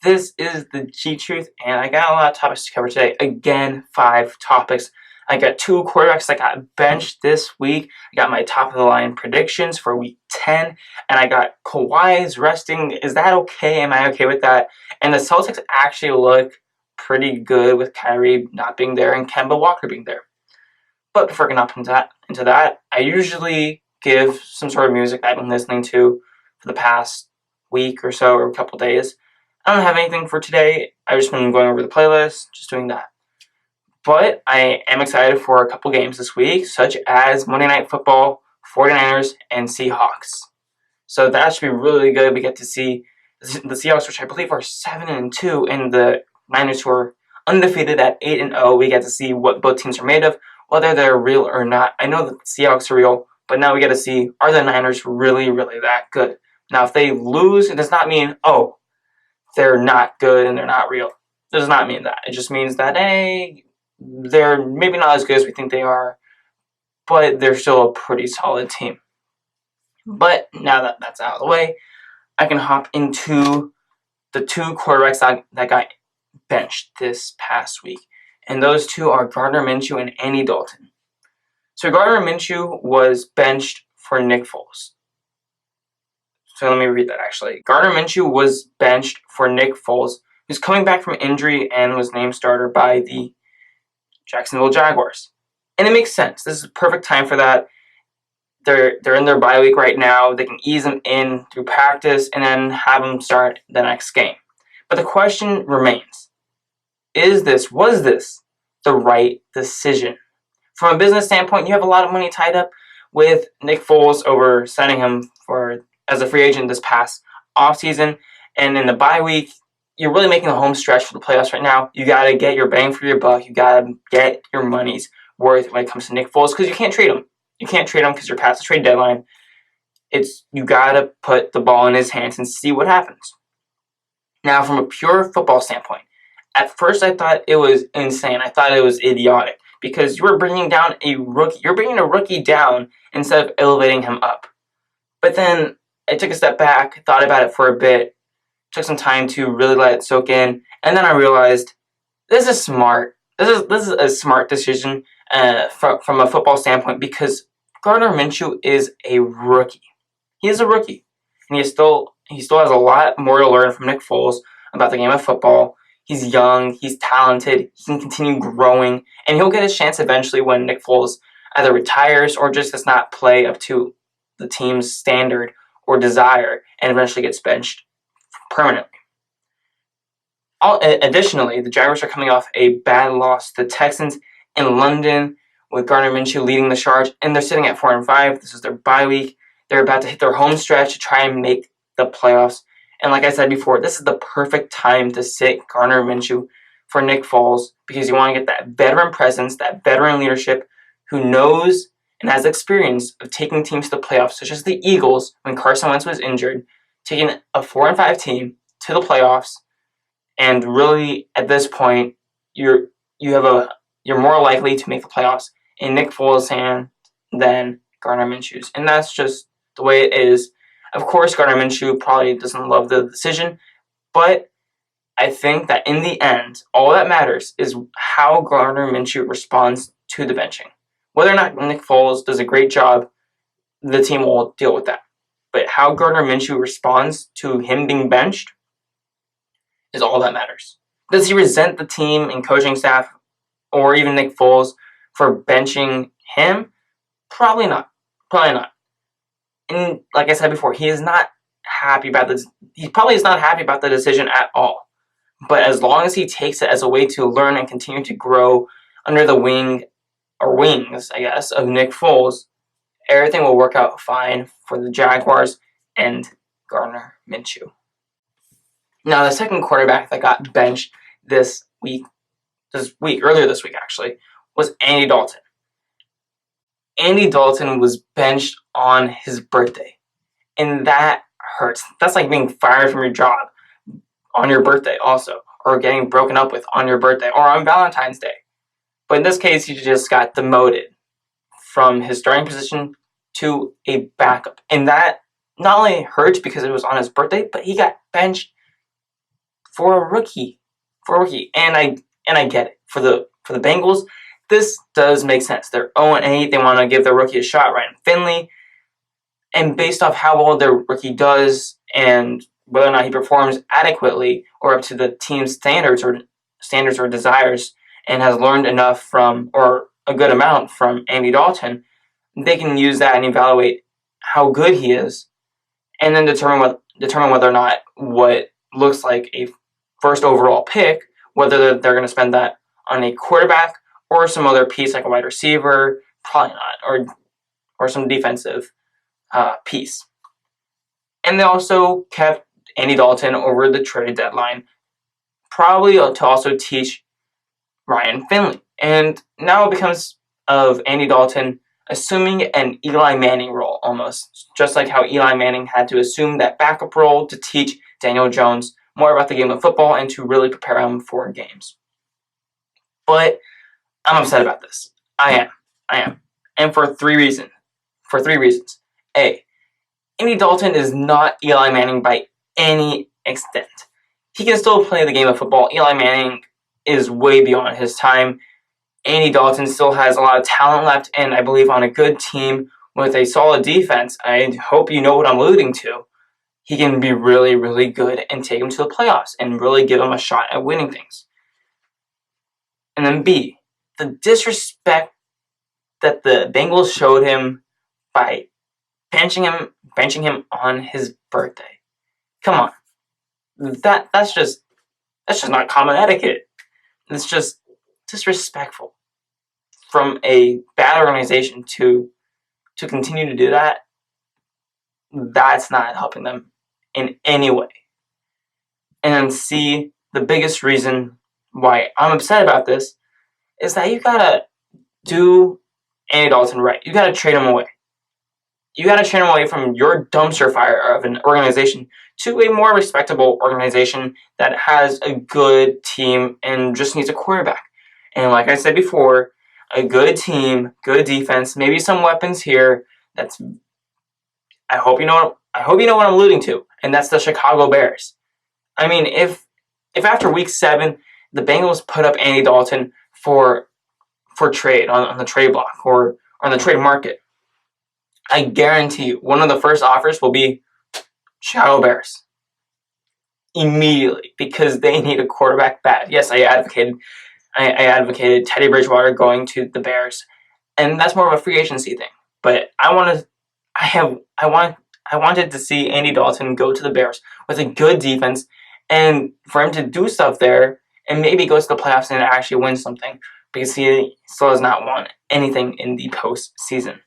This is the TheGTruth, and I got a lot of topics to cover today. Again, 5 topics. I got 2 quarterbacks that got benched this week. I got my top-of-the-line predictions for Week 10, and I got Kawhi's resting. Is that okay? Am I okay with that? And the Celtics actually look pretty good with Kyrie not being there and Kemba Walker being there. But before getting up into that, I usually give some sort of music I've been listening to for the past week or so, or a couple days. I don't have anything for today. I've just been going over the playlist, just doing that. But I am excited for a couple games this week, such as Monday Night Football, 49ers, and Seahawks. So that should be really good. We get to see the Seahawks, which I believe are 7-2, and the Niners, who are undefeated at 8-0. We get to see what both teams are made of, whether they're real or not. I know that the Seahawks are real, but now we get to see, are the Niners really, really that good? Now, if they lose, it does not mean, oh, they're not good and they're not real. It does not mean that. It just means that, hey, they're maybe not as good as we think they are, but they're still a pretty solid team. But now that that's out of the way, I can hop into the 2 quarterbacks that got benched this past week. And those 2 are Gardner Minshew and Andy Dalton. So Gardner Minshew was benched for Nick Foles. So let me read that actually. Gardner Minshew was benched for Nick Foles, who's coming back from injury and was named starter by the Jacksonville Jaguars. And it makes sense. This is a perfect time for that. They're in their bye week right now. They can ease him in through practice and then have him start the next game. But the question remains, was this the right decision? From a business standpoint, you have a lot of money tied up with Nick Foles over signing him as a free agent this past offseason. And in the bye week, you're really making the home stretch for the playoffs right now. You got to get your bang for your buck. You got to get your money's worth when it comes to Nick Foles, because you can't trade him. You can't trade him because you're past the trade deadline. You got to put the ball in his hands and see what happens. Now, from a pure football standpoint, at first I thought it was insane. I thought it was idiotic because you were bringing down a rookie. You're bringing a rookie down instead of elevating him up. But then I took a step back, thought about it for a bit, took some time to really let it soak in, and then I realized this is smart. This is a smart decision from a football standpoint, because Gardner Minshew is a rookie. He is a rookie, and he still has a lot more to learn from Nick Foles about the game of football. He's young, he's talented, he can continue growing, and he'll get his chance eventually when Nick Foles either retires or just does not play up to the team's standard or desire and eventually gets benched permanently. Additionally, the Jaguars are coming off a bad loss to the Texans in London, with Gardner Minshew leading the charge, and they're sitting at 4-5. This is their bye week. They're about to hit their home stretch to try and make the playoffs. And like I said before, this is the perfect time to sit Gardner Minshew for Nick Foles, because you want to get that veteran presence, that veteran leadership, who knows and has experience of taking teams to the playoffs, such as the Eagles when Carson Wentz was injured, taking a 4-5 team to the playoffs. And really, at this point, you're more likely to make the playoffs in Nick Foles' hand than Gardner Minshew's. And that's just the way it is. Of course, Gardner Minshew probably doesn't love the decision, but I think that in the end, all that matters is how Gardner Minshew responds to the benching. Whether or not Nick Foles does a great job, the team will deal with that. But how Gardner Minshew responds to him being benched is all that matters. Does he resent the team and coaching staff, or even Nick Foles, for benching him? Probably not. And like I said before, he is not happy about this. He probably is not happy about the decision at all. But as long as he takes it as a way to learn and continue to grow under the wings, I guess, of Nick Foles, everything will work out fine for the Jaguars and Gardner Minshew. Now, the second quarterback that got benched earlier this week actually, was Andy Dalton. Andy Dalton was benched on his birthday, and that hurts. That's like being fired from your job on your birthday also, or getting broken up with on your birthday, or on Valentine's Day. But in this case, he just got demoted from his starting position to a backup. And that not only hurts because it was on his birthday, but he got benched for a rookie. And I get it. For the Bengals, this does make sense. They're 0-8. They want to give their rookie a shot, Ryan Finley. And based off how well their rookie does and whether or not he performs adequately or up to the team's standards or desires, and has learned enough from, or a good amount from, Andy Dalton, they can use that and evaluate how good he is, and then determine whether or not what looks like a first overall pick, whether they're going to spend that on a quarterback or some other piece like a wide receiver, probably not, or some defensive piece. And they also kept Andy Dalton over the trade deadline, probably to also teach Ryan Finley. And now it becomes of Andy Dalton assuming an Eli Manning role, almost, just like how Eli Manning had to assume that backup role to teach Daniel Jones more about the game of football and to really prepare him for games. But I'm upset about this. I am. And for three reasons. A, Andy Dalton is not Eli Manning by any extent. He can still play the game of football. Eli Manning is way beyond his time. Andy Dalton still has a lot of talent left, and I believe on a good team with a solid defense, I hope you know what I'm alluding to, he can be really, really good and take him to the playoffs and really give him a shot at winning things. And then B, the disrespect that the Bengals showed him by benching him on his birthday. Come on. That's just not common etiquette. It's just disrespectful from a bad organization to continue to do that. That's not helping them in any way. And then C, the biggest reason why I'm upset about this is that you gotta do Andy Dalton right. You gotta trade him away. You gotta trade him away from your dumpster fire of an organization to a more respectable organization that has a good team and just needs a quarterback. And like I said before, a good team, good defense, maybe some weapons here. I hope you know what I'm alluding to, and that's the Chicago Bears. I mean, if after week 7 the Bengals put up Andy Dalton for trade on the trade block or on the trade market, I guarantee you one of the first offers will be Chicago Bears immediately, because they need a quarterback bad. Yes, I advocated Teddy Bridgewater going to the Bears, and that's more of a free agency thing. But I wanted to see Andy Dalton go to the Bears with a good defense, and for him to do stuff there and maybe go to the playoffs and actually win something, because he still has not won anything in the postseason.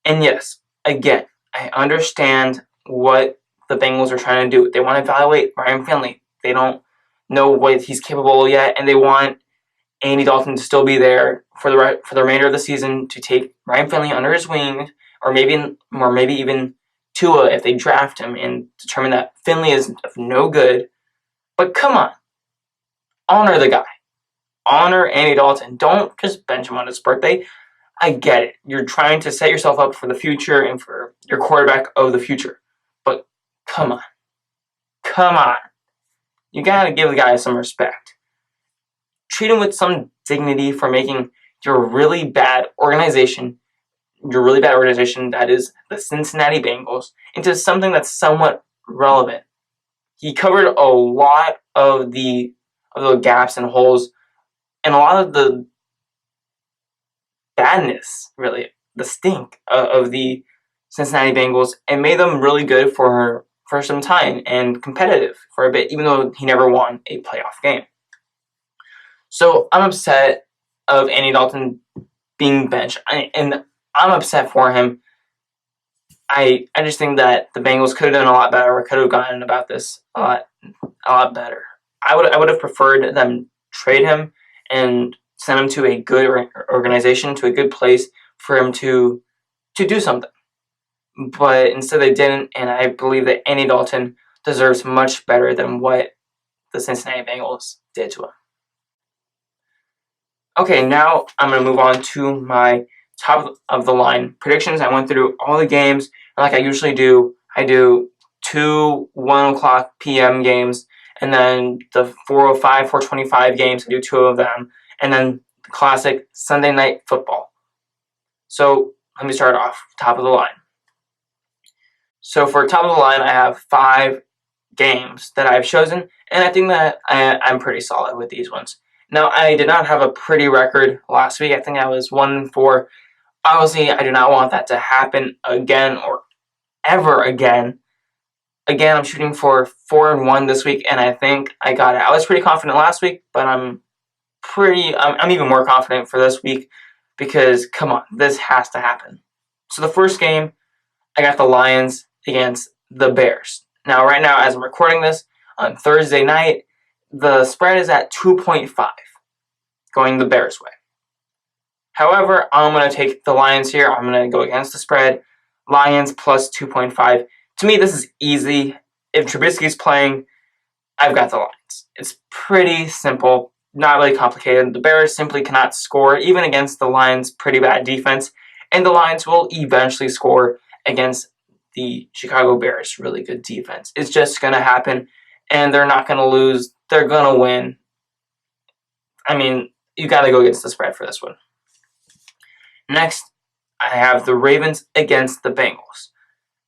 And yes, again, I understand what the Bengals are trying to do. They want to evaluate Ryan Finley. They don't know what he's capable of yet, and they want Andy Dalton to still be there for the remainder of the season to take Ryan Finley under his wing, or maybe even Tua if they draft him and determine that Finley is of no good. But come on, honor the guy. Honor Andy Dalton. Don't just bench him on his birthday. I get it. You're trying to set yourself up for the future and for your quarterback of the future. But come on. You gotta give the guy some respect. Treat him with some dignity for making your really bad organization that is the Cincinnati Bengals into something that's somewhat relevant. He covered a lot of the gaps and holes and a lot of the badness, really, the stink of the Cincinnati Bengals, and made them really good for some time and competitive for a bit, even though he never won a playoff game. So I'm upset of Andy Dalton being benched, and I'm upset for him. I just think that the Bengals could have done a lot better, or could have gotten about this a lot better. I would have preferred them trade him and send him to a good organization, to a good place for him to do something. But instead they didn't, and I believe that Andy Dalton deserves much better than what the Cincinnati Bengals did to him. Okay, now I'm going to move on to my top of the line predictions. I went through all the games, and like I usually do, I do 2 1 o'clock p.m. games, And then the 4:05, 4:25 games, I do 2 of them. And then the classic Sunday night football. So let me start off top of the line. So for top of the line, I have 5 games that I've chosen, and I think that I'm pretty solid with these ones. Now, I did not have a pretty record last week. I think I was 1-4. Obviously, I do not want that to happen again or ever again. Again, I'm shooting for 4-1 this week, and I think I got it. I was pretty confident last week, but I'm even more confident for this week because, come on, this has to happen. So the first game, I got the Lions against the Bears. Now, right now, as I'm recording this on Thursday night, the spread is at 2.5, going the Bears' way. However, I'm going to take the Lions here. I'm going to go against the spread. Lions plus 2.5. To me, this is easy. If Trubisky's playing, I've got the Lions. It's pretty simple, not really complicated. The Bears simply cannot score, even against the Lions' pretty bad defense, and the Lions will eventually score against the Chicago Bears' really good defense. It's just going to happen, and they're not going to lose. They're going to win. I mean, you got to go against the spread for this one. Next, I have the Ravens against the Bengals.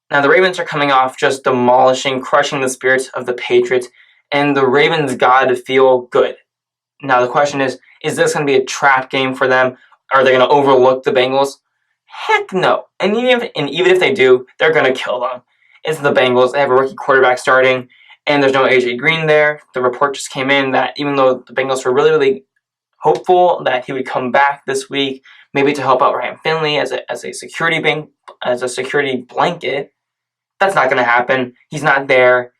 Now, the Ravens are coming off just crushing the spirits of the Patriots, and the Ravens got to feel good. Now, the question is this going to be a trap game for them? Are they going to overlook the Bengals? Heck no. And even if they do, they're going to kill them. It's the Bengals. They have a rookie quarterback starting, and there's no A.J. Green there. The report just came in that even though the Bengals were really, really hopeful that he would come back this week, maybe to help out Ryan Finley as a security blanket, that's not going to happen. He's not there.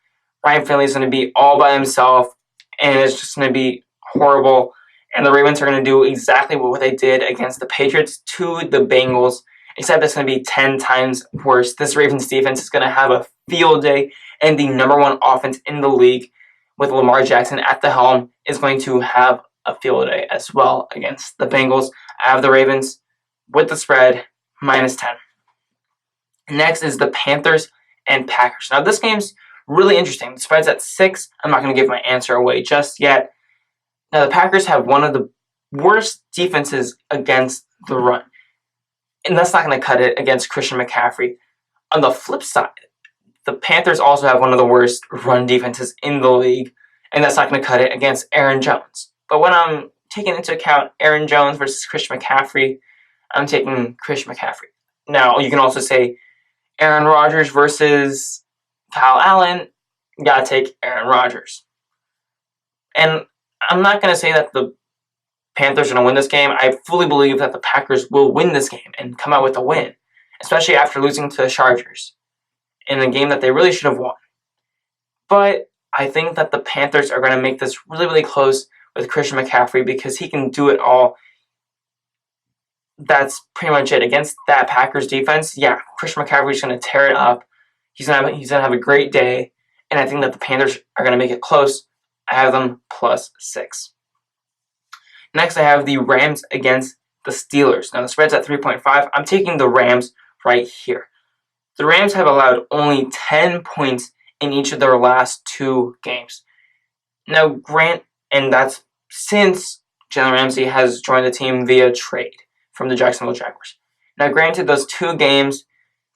Ryan Finley is going to be all by himself, and it's just going to be horrible. And the Ravens are going to do exactly what they did against the Patriots to the Bengals, except it's going to be 10 times worse. This Ravens defense is going to have a field day, and the number 1 offense in the league with Lamar Jackson at the helm is going to have a field day as well against the Bengals. I have the Ravens with the spread, minus 10. Next is the Panthers and Packers. Now, this game's really interesting. The spread's at 6. I'm not going to give my answer away just yet. Now, the Packers have one of the worst defenses against the run, and that's not going to cut it against Christian McCaffrey. On the flip side, the Panthers also have one of the worst run defenses in the league, and that's not going to cut it against Aaron Jones. But when I'm taking into account Aaron Jones versus Christian McCaffrey, I'm taking Christian McCaffrey. Now, you can also say Aaron Rodgers versus Kyle Allen. You got to take Aaron Rodgers. And I'm not going to say that the Panthers are going to win this game. I fully believe that the Packers will win this game and come out with a win, especially after losing to the Chargers in a game that they really should have won. But I think that the Panthers are going to make this really, really close with Christian McCaffrey because he can do it all. That's pretty much it. Against that Packers defense, yeah, Christian McCaffrey is going to tear it up. He's going to have a great day, and I think that the Panthers are going to make it close. I have them plus 6. Next, I have the Rams against the Steelers. Now, the spread's at 3.5. I'm taking the Rams right here. The Rams have allowed only 10 points in each of their last 2 games. Now, and that's since Jalen Ramsey has joined the team via trade from the Jacksonville Jaguars. Now, granted, those 2 games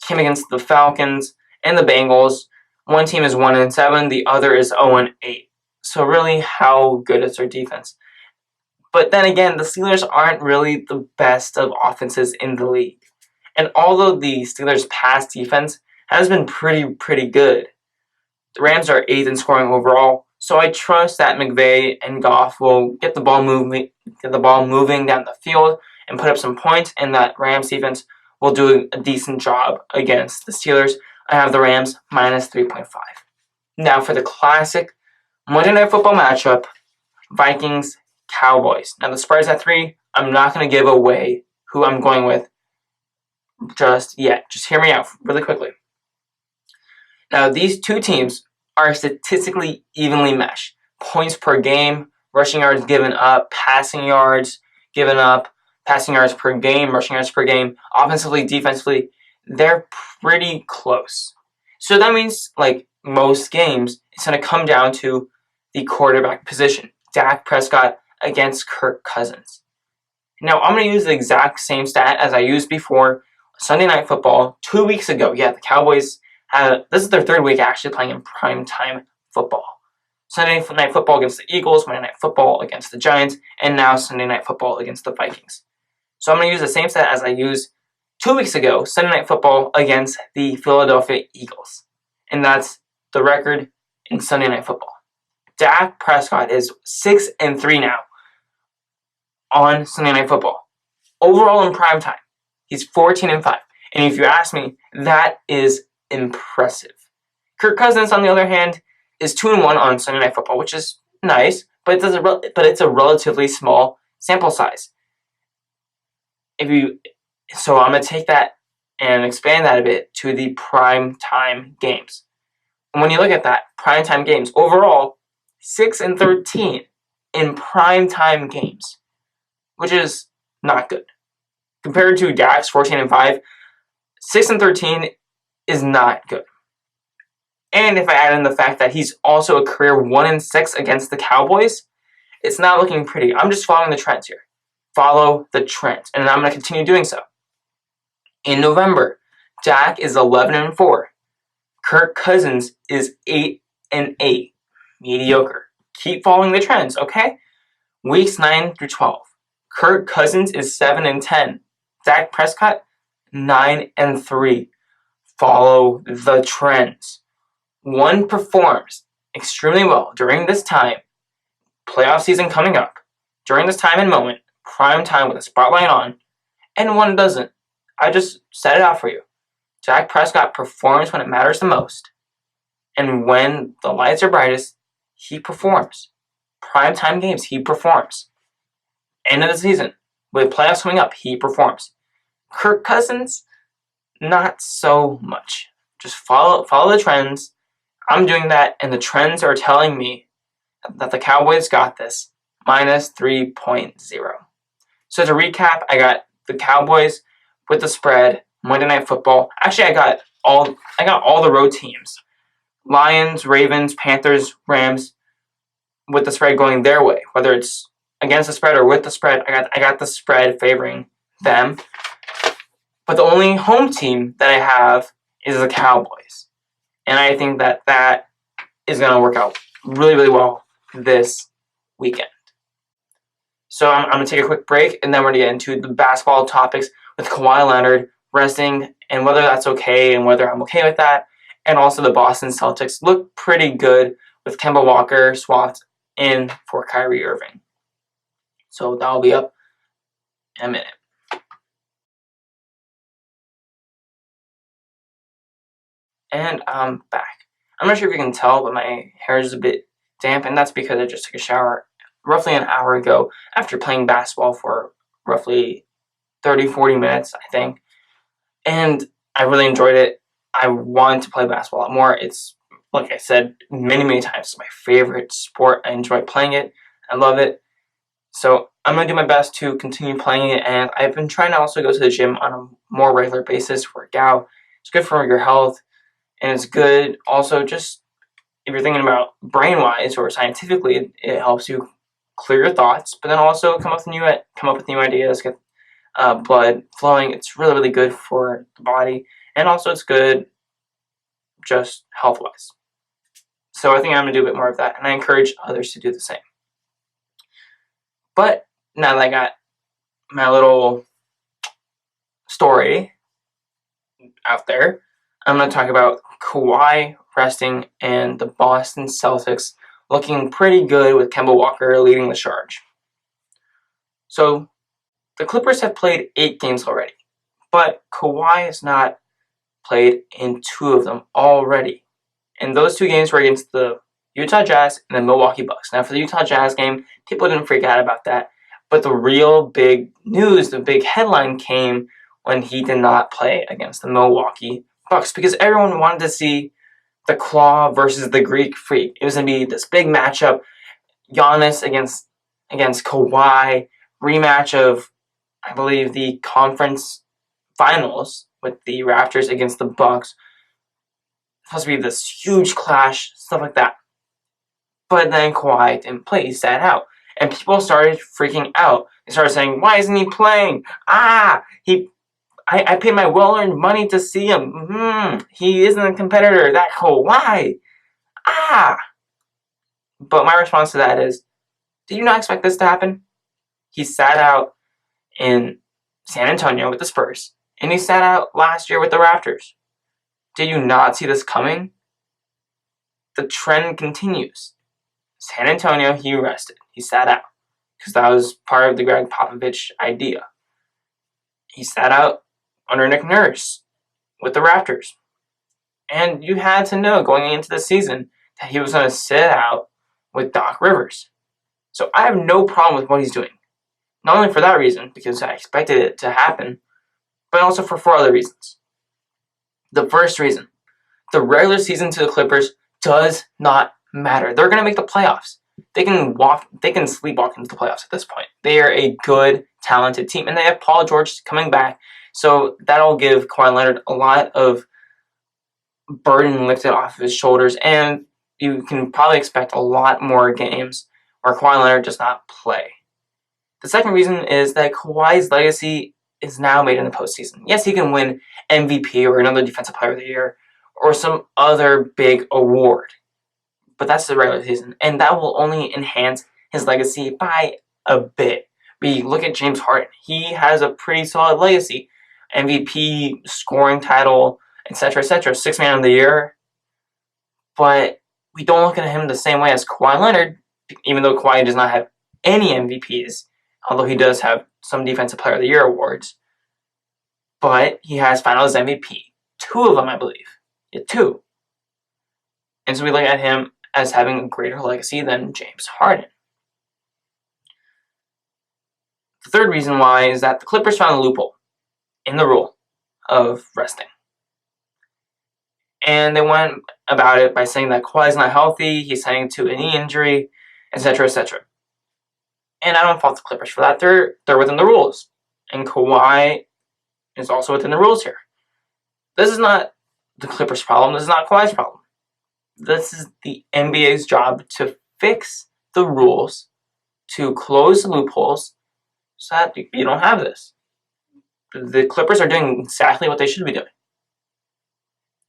came against the Falcons and the Bengals. One team is 1-7, the other is 0-8. So really, how good is their defense? But then again, the Steelers aren't really the best of offenses in the league. And although the Steelers' pass defense has been pretty good, the Rams are 8th in scoring overall. So I trust that McVay and Goff will get the ball moving down the field and put up some points, and that Rams defense will do a decent job against the Steelers. I have the Rams minus 3.5. Now for the classic Monday Night Football matchup, Vikings-Cowboys. Now the spread's at 3. I'm not going to give away who I'm going with just yet. Just hear me out really quickly. Now these 2 teams are statistically evenly matched. Points per game, rushing yards given up, passing yards given up, passing yards per game, rushing yards per game, offensively, defensively, they're pretty close. So that means, like most games, it's going to come down to the quarterback position. Dak Prescott against Kirk Cousins. Now, I'm going to use the exact same stat as I used before Sunday Night Football 2 weeks ago. Yeah, the Cowboys this is their third week actually playing in primetime football. Sunday Night Football against the Eagles, Monday Night Football against the Giants, and now Sunday Night Football against the Vikings. So I'm going to use the same stat as I used 2 weeks ago, Sunday Night Football against the Philadelphia Eagles. And that's the record in Sunday Night Football. Dak Prescott is 6-3 now on Sunday Night Football. Overall in prime time, he's 14-5. And if you ask me, that is impressive. Kirk Cousins, on the other hand, is 2-1 on Sunday Night Football, which is nice, but it's a relatively small sample size. So I'm going to take that and expand that a bit to the prime time games. And when you look at that, prime time games, overall, 6-13 in prime time games, which is not good. Compared to Dak's 14-5, 6-13 is not good. And if I add in the fact that he's also a career 1-6 against the Cowboys, it's not looking pretty. I'm just following the trends here. Follow the trends. And I'm going to continue doing so. In November, Dak is 11-4. Kirk Cousins is 8-8. Mediocre. Keep following the trends, okay? Weeks 9 through 12. Kirk Cousins is 7-10. Dak Prescott, 9-3. Follow the trends. One performs extremely well during this time, playoff season coming up, during this time and moment, prime time with a spotlight on, and one doesn't. I just set it out for you. Dak Prescott performs when it matters the most, and when the lights are brightest, he performs. Prime time games, he performs. End of the season, with playoffs coming up, he performs. Kirk Cousins, not so much. Just follow the trends. I'm doing that, and the trends are telling me that the Cowboys got this, minus 3.0. So to recap, I got the Cowboys with the spread, Monday Night Football. Actually, I got all the road teams. Lions, Ravens, Panthers, Rams, with the spread going their way. Whether it's against the spread or with the spread, I got the spread favoring them. But the only home team that I have is the Cowboys. And I think that is going to work out really, really well this weekend. So I'm going to take a quick break, and then we're going to get into the basketball topics with Kawhi Leonard resting and whether that's okay and whether I'm okay with that. And also the Boston Celtics look pretty good with Kemba Walker swapped in for Kyrie Irving. So that'll be up in a minute. And I'm back. I'm not sure if you can tell, but my hair is a bit damp, and that's because I just took a shower roughly an hour ago after playing basketball for roughly 30-40 minutes, I think. And I really enjoyed it. I want to play basketball a lot more. It's, like I said many, many times, it's my favorite sport. I enjoy playing it. I love it. So I'm going to do my best to continue playing it, and I've been trying to also go to the gym on a more regular basis, work out. It's good for your health. And it's good also just if you're thinking about brain-wise or scientifically, it helps you clear your thoughts, but then also come up with new ideas, get blood flowing. It's really, really good for the body, and also it's good just health-wise. So I think I'm going to do a bit more of that, and I encourage others to do the same. But now that I got my little story out there, I'm going to talk about Kawhi resting and the Boston Celtics looking pretty good with Kemba Walker leading the charge. So the Clippers have played 8 games already, but Kawhi has not played in 2 of them already. And those 2 games were against the Utah Jazz and the Milwaukee Bucks. Now for the Utah Jazz game, people didn't freak out about that, but the real big news, the big headline came when he did not play against the Milwaukee Bucks, because everyone wanted to see the Claw versus the Greek Freak. It was going to be this big matchup, Giannis against Kawhi, rematch of, I believe, the conference finals with the Raptors against the Bucks. It's supposed to be this huge clash, stuff like that. But then Kawhi didn't play. He sat out. And people started freaking out. They started saying, why isn't he playing? I paid my well-earned money to see him. He isn't a competitor. That Kawhi. But my response to that is, did you not expect this to happen? He sat out in San Antonio with the Spurs. And he sat out last year with the Raptors. Did you not see this coming? The trend continues. San Antonio, he rested. He sat out. Because that was part of the Greg Popovich idea. He sat out under Nick Nurse with the Raptors. And you had to know going into the season that he was going to sit out with Doc Rivers. So I have no problem with what he's doing. Not only for that reason, because I expected it to happen, but also for 4 other reasons. The first reason, the regular season to the Clippers does not matter. They're going to make the playoffs. They can sleepwalk into the playoffs at this point. They are a good, talented team, and they have Paul George coming back, so that'll give Kawhi Leonard a lot of burden lifted off of his shoulders, and you can probably expect a lot more games where Kawhi Leonard does not play. The second reason is that Kawhi's legacy is now made in the postseason. Yes, he can win MVP or another Defensive Player of the Year or some other big award, but that's the regular season, and that will only enhance his legacy by a bit. We look at James Harden. He has a pretty solid legacy. MVP, scoring title, etc., etc., 6th man of the year. But we don't look at him the same way as Kawhi Leonard, even though Kawhi does not have any MVPs, although he does have some Defensive Player of the Year awards. But he has Finals MVP. 2 of them, I believe. Yeah, 2. And so we look at him as having a greater legacy than James Harden. The third reason why is that the Clippers found a loophole in the rule of resting. And they went about it by saying that Kawhi's not healthy, he's heading to a knee injury, etc., etc. And I don't fault the Clippers for that. They're within the rules. And Kawhi is also within the rules here. This is not the Clippers' problem. This is not Kawhi's problem. This is the NBA's job to fix the rules, to close the loopholes, so that you don't have this. The Clippers are doing exactly what they should be doing.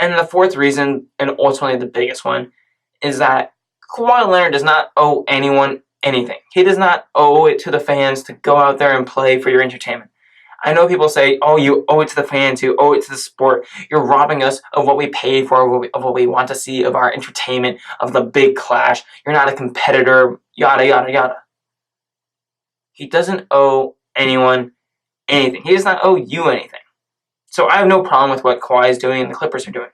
And the fourth reason, and ultimately the biggest one, is that Kawhi Leonard does not owe anyone anything. He does not owe it to the fans to go out there and play for your entertainment. I know people say, oh, you owe it to the fans, you owe it to the sport. You're robbing us of what we paid for, of what we want to see, of our entertainment, of the big clash. You're not a competitor, yada, yada, yada. He doesn't owe anyone anything. He does not owe you anything. So I have no problem with what Kawhi is doing and the Clippers are doing.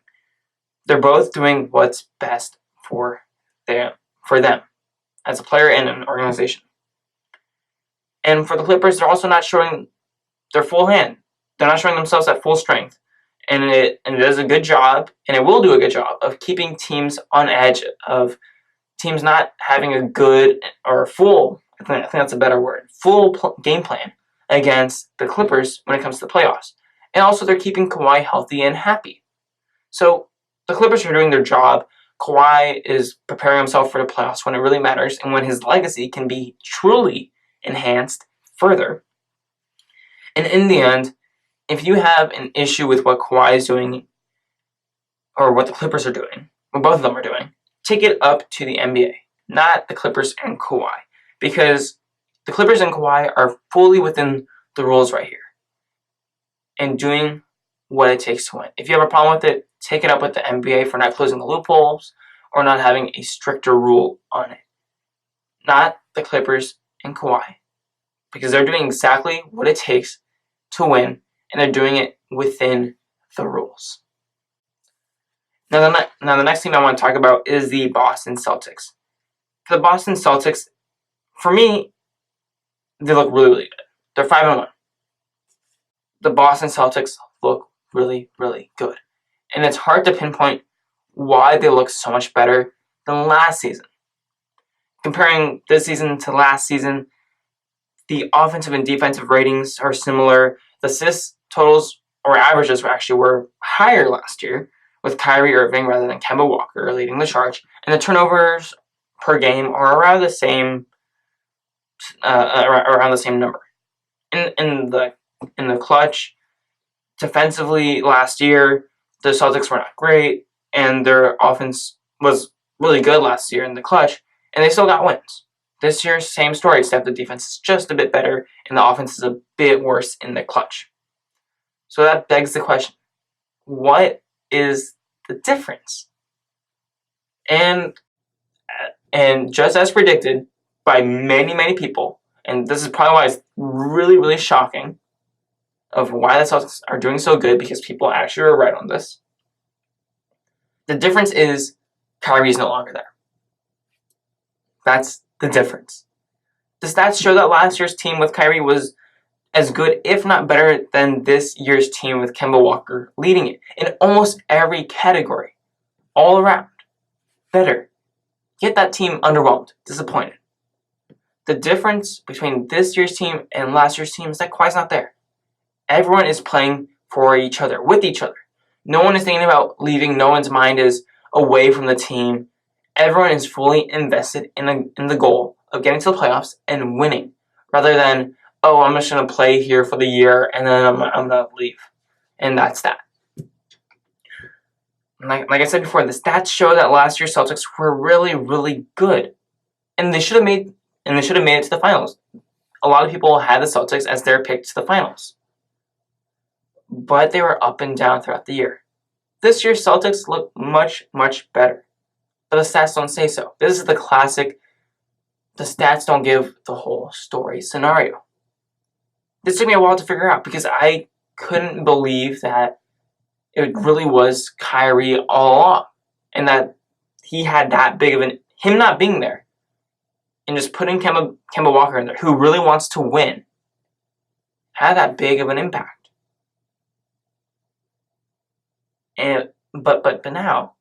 They're both doing what's best for them as a player and an organization. And for the Clippers, they're also not showing their full hand. They're not showing themselves at full strength. And it does a good job, and it will do a good job of keeping teams on edge, of teams not having a good or full, I think that's a better word, full game plan against the Clippers when it comes to the playoffs. And also they're keeping Kawhi healthy and happy. So the Clippers are doing their job. Kawhi is preparing himself for the playoffs when it really matters and when his legacy can be truly enhanced further. And in the end, if you have an issue with what Kawhi is doing or what the Clippers are doing, what both of them are doing, take it up to the NBA, not the Clippers and Kawhi. Because the Clippers and Kawhi are fully within the rules right here and doing what it takes to win. If you have a problem with it, take it up with the NBA for not closing the loopholes or not having a stricter rule on it. Not the Clippers and Kawhi. Because they're doing exactly what it takes to win, and they're doing it within the rules. Now the next team I want to talk about is the Boston Celtics. For the Boston Celtics, for me, they look really, really good. They're 5-1. The Boston Celtics look really, really good. And it's hard to pinpoint why they look so much better than last season. Comparing this season to last season, the offensive and defensive ratings are similar. The assist totals or averages were higher last year with Kyrie Irving rather than Kemba Walker leading the charge. And the turnovers per game are around the same number. In the clutch, defensively last year, the Celtics were not great, and their offense was really good last year in the clutch, and they still got wins. This year, same story, except the defense is just a bit better, and the offense is a bit worse in the clutch. So that begs the question, what is the difference? And just as predicted by many, many people, and this is probably why it's really, really shocking of why the Celtics are doing so good, because people actually are right on this. The difference is Kyrie's no longer there. That's the difference. The stats show that last year's team with Kyrie was as good, if not better, than this year's team with Kemba Walker leading it in almost every category. All around. Better. Yet that team underwhelmed, disappointed. The difference between this year's team and last year's team is that Kawhi's not there. Everyone is playing for each other, with each other. No one is thinking about leaving. No one's mind is away from the team. Everyone is fully invested in the goal of getting to the playoffs and winning, rather than, oh, I'm just going to play here for the year and then I'm going to leave. And that's that. Like I said before, the stats show that last year's Celtics were really, really good. And they should have made it to the finals. A lot of people had the Celtics as their pick to the finals. But they were up and down throughout the year. This year's Celtics look much, much better. But the stats don't say so. This is the classic, the stats don't give the whole story scenario. This took me a while to figure out, because I couldn't believe that it really was Kyrie all along, and that he had that big of him not being there, and just putting Kemba Walker in there, who really wants to win, had that big of an impact. And but now,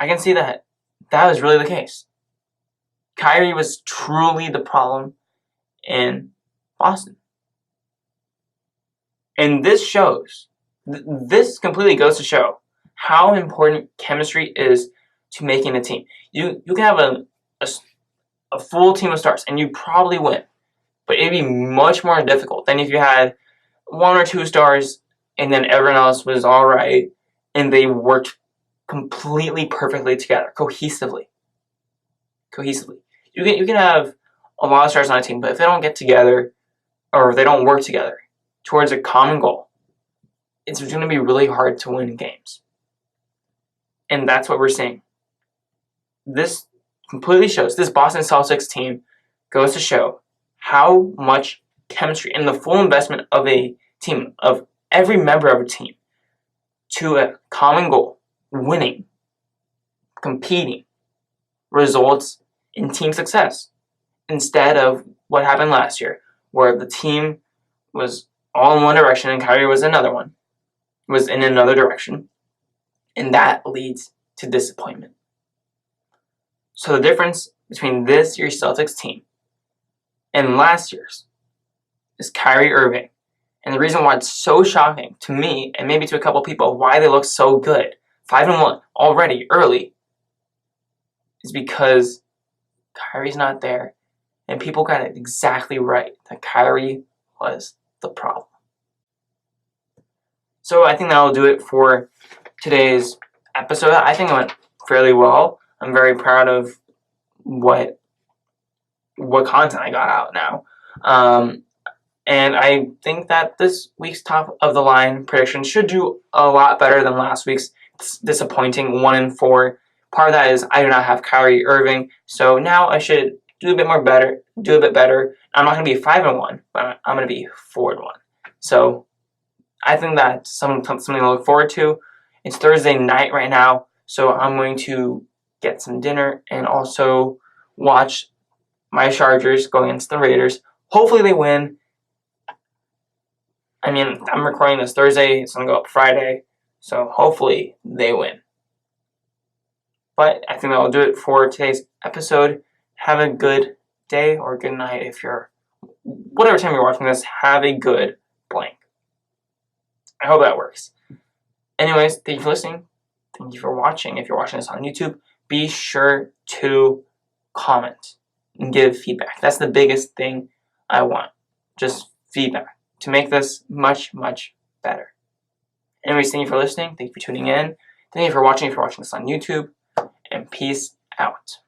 I can see that was really the case. Kyrie was truly the problem in Boston. And this completely goes to show how important chemistry is to making a team. You can have a full team of stars, and you probably win. But it'd be much more difficult than if you had one or two stars, and then everyone else was all right, and they worked completely perfectly together, cohesively. You can have a lot of stars on a team, but if they don't get together, or if they don't work together towards a common goal, it's going to be really hard to win games. And that's what we're seeing. This completely shows, this Boston Celtics team goes to show how much chemistry and the full investment of a team, of every member of a team, to a common goal, winning, competing, results in team success. Instead of what happened last year, where the team was all in one direction and Kyrie was in another direction, and that leads to disappointment. So the difference between this year's Celtics team and last year's is Kyrie Irving. And the reason why it's so shocking to me, and maybe to a couple people, why they look so good, 5-1 already early, is because Kyrie's not there, and people got it exactly right that Kyrie was the problem. So I think that'll do it for today's episode. I think it went fairly well. I'm very proud of what content I got out now. And I think that this week's top of the line prediction should do a lot better than last week's disappointing 1-4. Part of that is I do not have Kyrie Irving, so now I should do a bit better. I'm not going to be 5-1, but I'm going to be 4-1. So I think that's something to look forward to. It's Thursday night right now, so I'm going to get some dinner and also watch my Chargers go against the Raiders. Hopefully they win. I mean, I'm recording this Thursday. It's going to go up Friday, so hopefully they win. But I think that'll do it for today's episode. Have a good day or good night if you're, whatever time you're watching this, have a good blank. I hope that works. Anyways, thank you for listening. Thank you for watching. If you're watching this on YouTube, be sure to comment and give feedback. That's the biggest thing I want. Just feedback to make this much, much better. Anyways, thank you for listening. Thank you for tuning in. Thank you for watching if you're watching this on YouTube. And peace out.